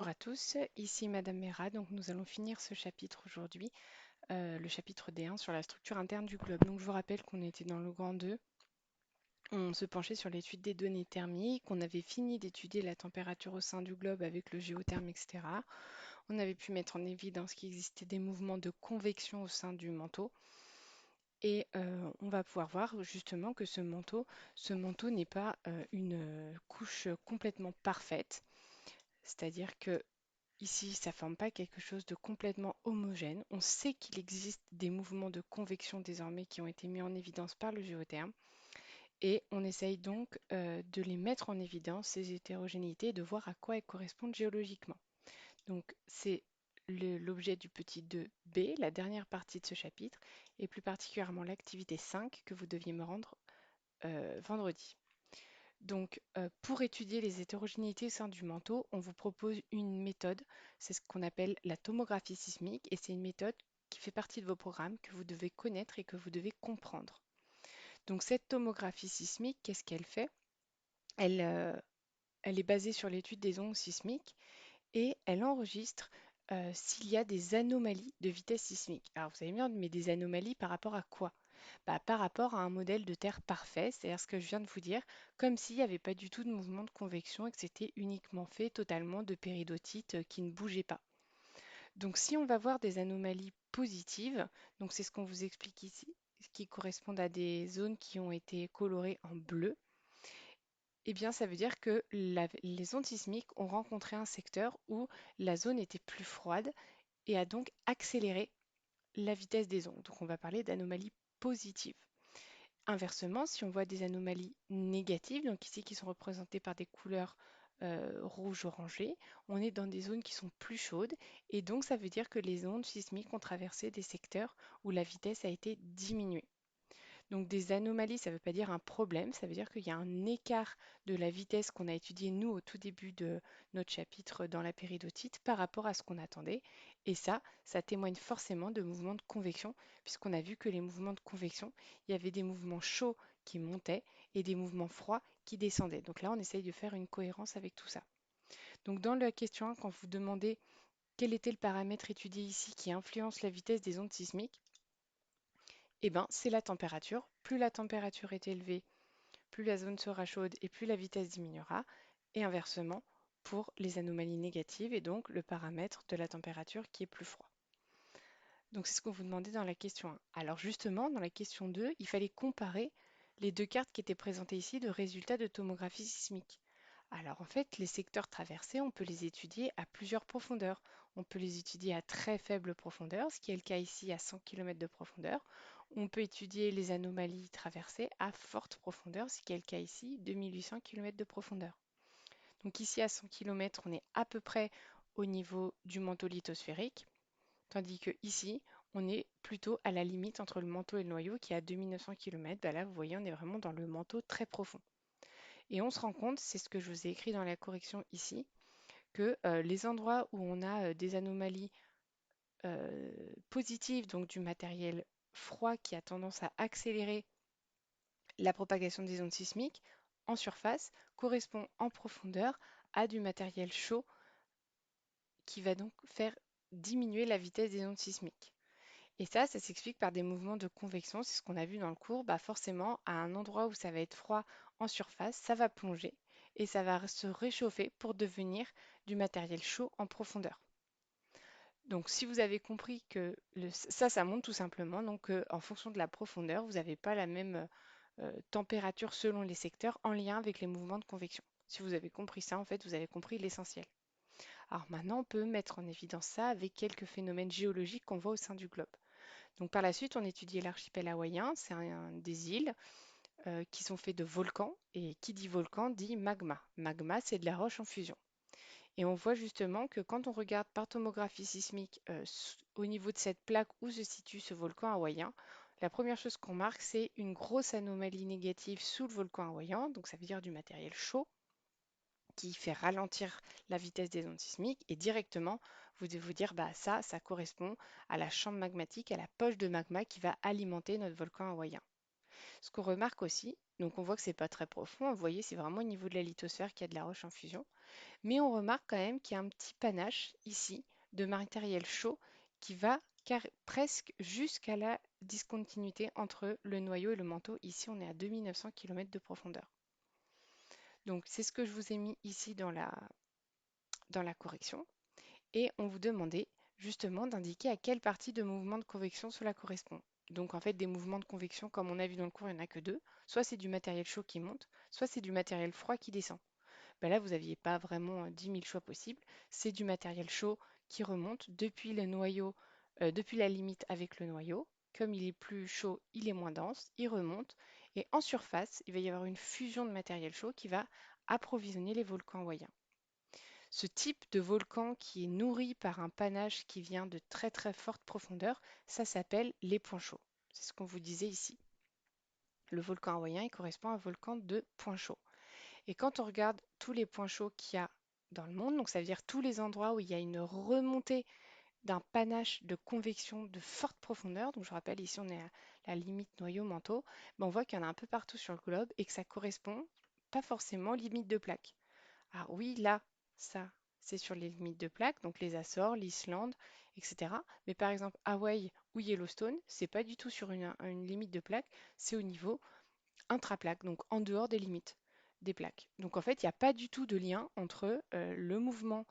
Bonjour à tous, ici Madame Mera. Donc nous allons finir ce chapitre aujourd'hui, le chapitre D1 sur la structure interne du globe. Donc je vous rappelle qu'on était dans le grand 2, on se penchait sur l'étude des données thermiques, on avait fini d'étudier la température au sein du globe avec le géotherme, etc. On avait pu mettre en évidence qu'il existait des mouvements de convection au sein du manteau. Et on va pouvoir voir justement que ce manteau n'est pas une couche complètement parfaite. C'est-à-dire que ici, ça ne forme pas quelque chose de complètement homogène. On sait qu'il existe des mouvements de convection désormais qui ont été mis en évidence par le géotherme et on essaye donc de les mettre en évidence, ces hétérogénéités, et de voir à quoi elles correspondent géologiquement. Donc c'est l'objet du petit 2b, la dernière partie de ce chapitre, et plus particulièrement l'activité 5 que vous deviez me rendre vendredi. Donc, pour étudier les hétérogénéités au sein du manteau, on vous propose une méthode, c'est ce qu'on appelle la tomographie sismique, et c'est une méthode qui fait partie de vos programmes, que vous devez connaître et que vous devez comprendre. Donc, cette tomographie sismique, qu'est-ce qu'elle fait? Elle, euh, Elle est basée sur l'étude des ondes sismiques et elle enregistre s'il y a des anomalies de vitesse sismique. Alors, vous allez me dire, mais des anomalies par rapport à quoi? Bah, par rapport à un modèle de Terre parfait, c'est-à-dire ce que je viens de vous dire, comme s'il n'y avait pas du tout de mouvement de convection et que c'était uniquement fait totalement de péridotites qui ne bougeaient pas. Donc si on va voir des anomalies positives, donc c'est ce qu'on vous explique ici, qui correspondent à des zones qui ont été colorées en bleu, eh bien ça veut dire que les ondes sismiques ont rencontré un secteur où la zone était plus froide et a donc accéléré la vitesse des ondes. Donc on va parler d'anomalies positives. Inversement, si on voit des anomalies négatives, donc ici qui sont représentées par des couleurs rouge-orangé, on est dans des zones qui sont plus chaudes et donc ça veut dire que les ondes sismiques ont traversé des secteurs où la vitesse a été diminuée. Donc des anomalies, ça ne veut pas dire un problème, ça veut dire qu'il y a un écart de la vitesse qu'on a étudié nous au tout début de notre chapitre dans la péridotite par rapport à ce qu'on attendait. Et ça témoigne forcément de mouvements de convection, puisqu'on a vu que les mouvements de convection, il y avait des mouvements chauds qui montaient et des mouvements froids qui descendaient. Donc là, on essaye de faire une cohérence avec tout ça. Donc dans la question 1, quand vous demandez quel était le paramètre étudié ici qui influence la vitesse des ondes sismiques, eh bien, c'est la température. Plus la température est élevée, plus la zone sera chaude et plus la vitesse diminuera. Et inversement, pour les anomalies négatives et donc le paramètre de la température qui est plus froid. Donc c'est ce qu'on vous demandait dans la question 1. Alors justement, dans la question 2, il fallait comparer les deux cartes qui étaient présentées ici de résultats de tomographie sismique. Alors en fait, les secteurs traversés, on peut les étudier à plusieurs profondeurs. On peut les étudier à très faible profondeur, ce qui est le cas ici à 100 km de profondeur. On peut étudier les anomalies traversées à forte profondeur, ce qui est le cas ici, 2800 km de profondeur. Donc ici à 100 km, on est à peu près au niveau du manteau lithosphérique, tandis que ici, on est plutôt à la limite entre le manteau et le noyau qui est à 2900 km. Bah là, vous voyez, on est vraiment dans le manteau très profond. Et on se rend compte, c'est ce que je vous ai écrit dans la correction ici, que les endroits où on a des anomalies positives, donc du matériel froid qui a tendance à accélérer la propagation des ondes sismiques en surface, correspond en profondeur à du matériel chaud qui va donc faire diminuer la vitesse des ondes sismiques. Et ça s'explique par des mouvements de convection, c'est ce qu'on a vu dans le cours. Bah forcément, à un endroit où ça va être froid en surface, ça va plonger et ça va se réchauffer pour devenir du matériel chaud en profondeur. Donc si vous avez compris que ça montre tout simplement donc, en fonction de la profondeur, vous n'avez pas la même température selon les secteurs en lien avec les mouvements de convection. Si vous avez compris ça, en fait, vous avez compris l'essentiel. Alors maintenant, on peut mettre en évidence ça avec quelques phénomènes géologiques qu'on voit au sein du globe. Donc par la suite, on étudiait l'archipel hawaïen, c'est des îles qui sont faites de volcans, et qui dit volcan dit magma. Magma, c'est de la roche en fusion. Et on voit justement que quand on regarde par tomographie sismique au niveau de cette plaque où se situe ce volcan hawaïen, la première chose qu'on marque, c'est une grosse anomalie négative sous le volcan hawaïen, donc ça veut dire du matériel chaud, qui fait ralentir la vitesse des ondes sismiques et directement vous devez vous dire bah ça correspond à la chambre magmatique, à la poche de magma qui va alimenter notre volcan hawaïen. Ce qu'on remarque aussi, donc on voit que c'est pas très profond, vous voyez c'est vraiment au niveau de la lithosphère qu'il y a de la roche en fusion. Mais on remarque quand même qu'il y a un petit panache ici de matériel chaud qui va presque jusqu'à la discontinuité entre le noyau et le manteau. Ici, on est à 2900 km de profondeur. Donc, c'est ce que je vous ai mis ici dans la correction. Et on vous demandait justement d'indiquer à quelle partie de mouvement de convection cela correspond. Donc en fait, des mouvements de convection, comme on a vu dans le cours, il n'y en a que deux. Soit c'est du matériel chaud qui monte, soit c'est du matériel froid qui descend. Ben là, vous n'aviez pas vraiment 10 000 choix possibles. C'est du matériel chaud qui remonte depuis le noyau, depuis la limite avec le noyau. Comme il est plus chaud, il est moins dense, il remonte. Et en surface, il va y avoir une fusion de matériel chaud qui va approvisionner les volcans hawaïens. Ce type de volcan qui est nourri par un panache qui vient de très très forte profondeur, ça s'appelle les points chauds. C'est ce qu'on vous disait ici. Le volcan hawaïen, il correspond à un volcan de points chauds. Et quand on regarde tous les points chauds qu'il y a dans le monde, donc ça veut dire tous les endroits où il y a une remontée d'un panache de convection de forte profondeur, donc je rappelle ici on est à la limite noyau-manteau, ben on voit qu'il y en a un peu partout sur le globe et que ça correspond pas forcément aux limites de plaque. Alors oui, là, ça, c'est sur les limites de plaque, donc les Açores, l'Islande, etc. Mais par exemple, Hawaï ou Yellowstone, c'est pas du tout sur une limite de plaque, c'est au niveau intraplaque, donc en dehors des limites des plaques. Donc en fait, il n'y a pas du tout de lien entre le mouvement,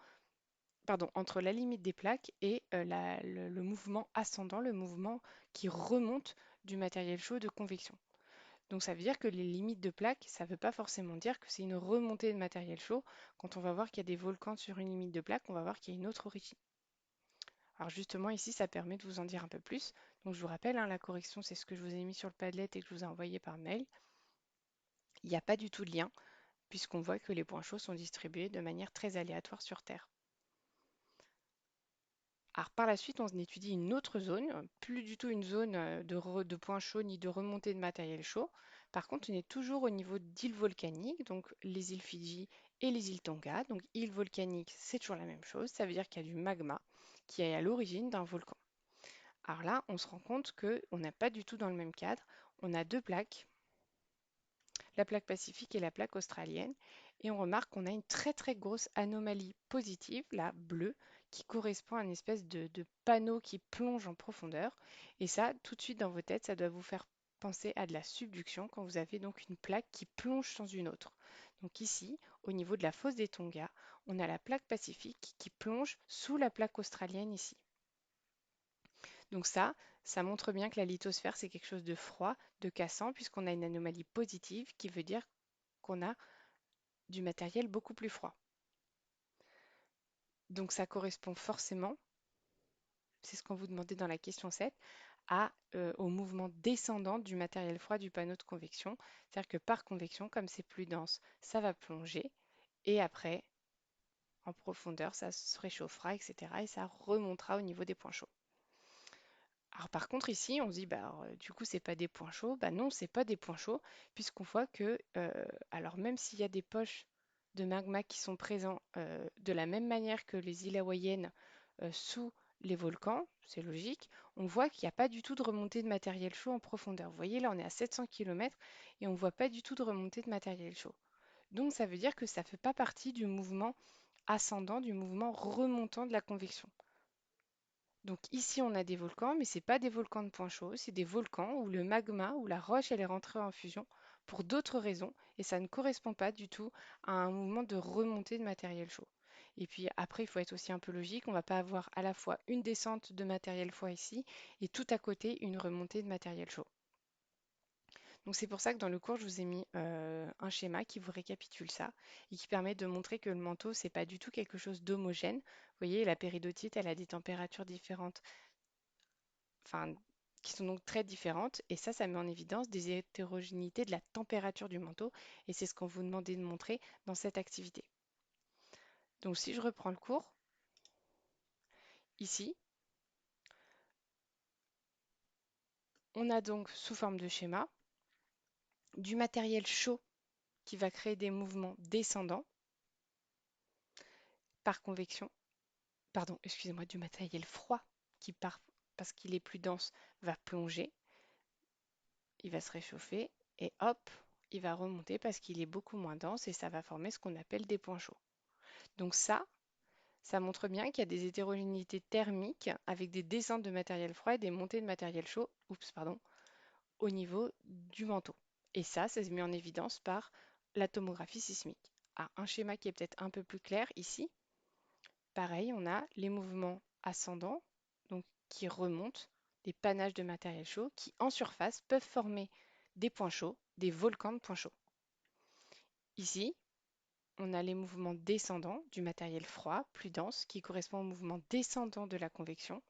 pardon, entre la limite des plaques et le mouvement ascendant, le mouvement qui remonte du matériel chaud de convection. Donc ça veut dire que les limites de plaques, ça ne veut pas forcément dire que c'est une remontée de matériel chaud. Quand on va voir qu'il y a des volcans sur une limite de plaque, on va voir qu'il y a une autre origine. Alors justement ici, ça permet de vous en dire un peu plus. Donc je vous rappelle, hein, la correction, c'est ce que je vous ai mis sur le Padlet et que je vous ai envoyé par mail. Il n'y a pas du tout de lien, puisqu'on voit que les points chauds sont distribués de manière très aléatoire sur Terre. Alors par la suite, on étudie une autre zone, plus du tout une zone de points chauds ni de remontée de matériel chaud. Par contre, on est toujours au niveau d'îles volcaniques, donc les îles Fidji et les îles Tonga. Donc îles volcaniques, c'est toujours la même chose, ça veut dire qu'il y a du magma qui est à l'origine d'un volcan. Alors là, on se rend compte qu'on n'est pas du tout dans le même cadre. On a deux plaques, la plaque pacifique et la plaque australienne. Et on remarque qu'on a une très très grosse anomalie positive, la bleue, qui correspond à une espèce de panneau qui plonge en profondeur. Et ça, tout de suite dans vos têtes, ça doit vous faire penser à de la subduction quand vous avez donc une plaque qui plonge dans une autre. Donc ici, au niveau de la fosse des Tonga, on a la plaque pacifique qui plonge sous la plaque australienne ici. Donc ça montre bien que la lithosphère, c'est quelque chose de froid, de cassant, puisqu'on a une anomalie positive qui veut dire qu'on a du matériel beaucoup plus froid. Donc ça correspond forcément, c'est ce qu'on vous demandait dans la question 7, au mouvement descendant du matériel froid du panneau de convection. C'est-à-dire que par convection, comme c'est plus dense, ça va plonger et après, en profondeur, ça se réchauffera, etc. Et ça remontera au niveau des points chauds. Alors par contre ici, on se dit, bah, alors, du coup, c'est pas des points chauds. Bah non, c'est pas des points chauds, puisqu'on voit que, alors même s'il y a des poches de magma qui sont présents de la même manière que les îles hawaïennes sous les volcans, c'est logique, on voit qu'il n'y a pas du tout de remontée de matériel chaud en profondeur. Vous voyez, là, on est à 700 km et on ne voit pas du tout de remontée de matériel chaud. Donc ça veut dire que ça ne fait pas partie du mouvement ascendant, du mouvement remontant de la convection. Donc ici, on a des volcans, mais ce n'est pas des volcans de points chauds, c'est des volcans où le magma, où la roche, elle est rentrée en fusion pour d'autres raisons, et ça ne correspond pas du tout à un mouvement de remontée de matériel chaud. Et puis après, il faut être aussi un peu logique, on ne va pas avoir à la fois une descente de matériel froid ici, et tout à côté, une remontée de matériel chaud. Donc c'est pour ça que dans le cours, je vous ai mis un schéma qui vous récapitule ça et qui permet de montrer que le manteau, c'est pas du tout quelque chose d'homogène. Vous voyez, la péridotite, elle a des températures différentes, enfin, qui sont donc très différentes. Et ça met en évidence des hétérogénéités de la température du manteau. Et c'est ce qu'on vous demandait de montrer dans cette activité. Donc si je reprends le cours, ici, on a donc sous forme de schéma du matériel chaud qui va créer des mouvements descendants par convection. Pardon, excusez-moi, du matériel froid qui part parce qu'il est plus dense va plonger, il va se réchauffer et hop, il va remonter parce qu'il est beaucoup moins dense et ça va former ce qu'on appelle des points chauds. Donc ça montre bien qu'il y a des hétérogénéités thermiques avec des descentes de matériel froid et des montées de matériel chaud, au niveau du manteau. Et ça c'est mis en évidence par la tomographie sismique. Ah, un schéma qui est peut-être un peu plus clair ici. Pareil, on a les mouvements ascendants, donc qui remontent, des panaches de matériel chaud qui, en surface, peuvent former des points chauds, des volcans de points chauds. Ici, on a les mouvements descendants du matériel froid, plus dense, qui correspond au mouvement descendant de la convection.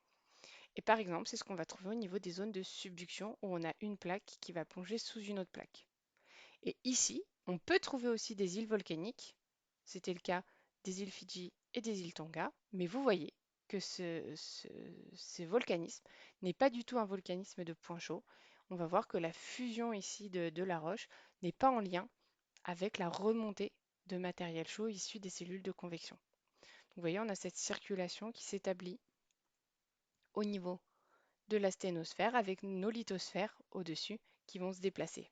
Et par exemple, c'est ce qu'on va trouver au niveau des zones de subduction où on a une plaque qui va plonger sous une autre plaque. Et ici, on peut trouver aussi des îles volcaniques. C'était le cas des îles Fidji et des îles Tonga. Mais vous voyez que ce volcanisme n'est pas du tout un volcanisme de point chaud. On va voir que la fusion ici de la roche n'est pas en lien avec la remontée de matériel chaud issu des cellules de convection. Vous voyez, on a cette circulation qui s'établit au niveau de la sténosphère avec nos lithosphères au-dessus qui vont se déplacer.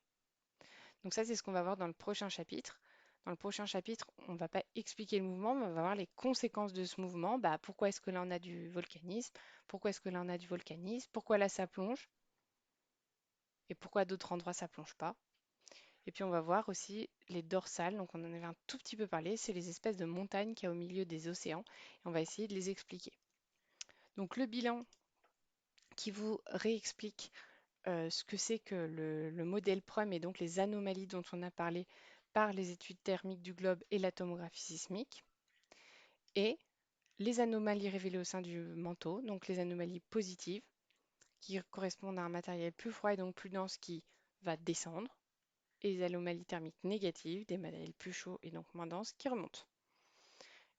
Donc ça, c'est ce qu'on va voir dans le prochain chapitre. Dans le prochain chapitre, on ne va pas expliquer le mouvement, mais on va voir les conséquences de ce mouvement. Bah, pourquoi est-ce que là on a du volcanisme? Pourquoi est-ce que là on a du volcanisme? Pourquoi là ça plonge? Et pourquoi à d'autres endroits ça plonge pas? Et puis on va voir aussi les dorsales, donc on en avait un tout petit peu parlé, c'est les espèces de montagnes qu'il y a au milieu des océans. Et on va essayer de les expliquer. Donc le bilan qui vous réexplique ce que c'est que le modèle PROM et donc les anomalies dont on a parlé par les études thermiques du globe et la tomographie sismique, et les anomalies révélées au sein du manteau, donc les anomalies positives, qui correspondent à un matériel plus froid et donc plus dense qui va descendre, et les anomalies thermiques négatives, des matériels plus chauds et donc moins denses qui remontent.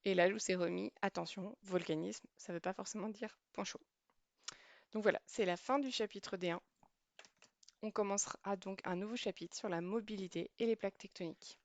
Et là, je vous ai remis, attention, volcanisme, ça ne veut pas forcément dire point chaud. Donc voilà, c'est la fin du chapitre D1. On commencera donc un nouveau chapitre sur la mobilité et les plaques tectoniques.